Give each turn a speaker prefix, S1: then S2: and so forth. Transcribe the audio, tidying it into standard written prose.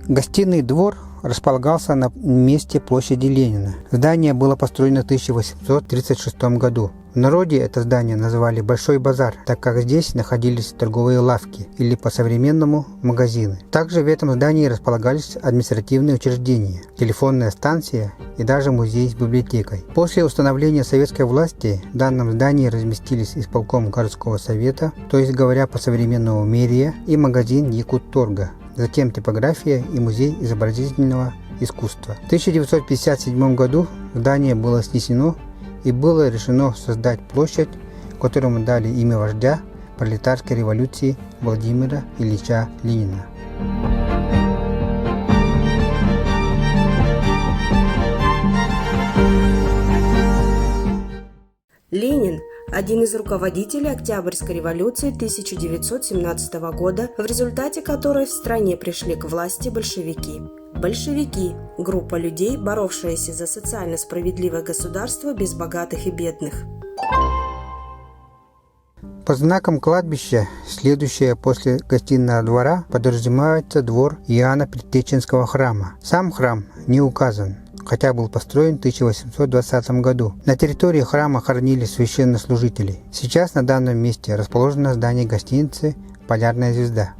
S1: Гостиный двор располагался на месте площади Ленина. Здание было построено в 1836 году. В народе это здание называли Большой базар, так как здесь находились торговые лавки или по-современному магазины. Также в этом здании располагались административные учреждения, телефонная станция и даже музей с библиотекой. После установления советской власти в данном здании разместились исполком городского совета, то есть говоря по-современному мэрия, и магазин Якутторга. Затем типография и музей изобразительного искусства. В 1957 году здание было снесено и было решено создать площадь, которому дали имя вождя пролетарской революции Владимира Ильича Ленина.
S2: Ленин – один из руководителей Октябрьской революции 1917 года, в результате которой в стране пришли к власти большевики. Большевики – группа людей, боровшаяся за социально справедливое государство без богатых и бедных.
S1: Под знаком кладбища, следующее после гостиного двора, подразумевается двор Иоанна Предтеченского храма. Сам храм не указан, хотя был построен в 1820 году. На территории храма хоронили священнослужителей. Сейчас на данном месте расположено здание гостиницы «Полярная звезда».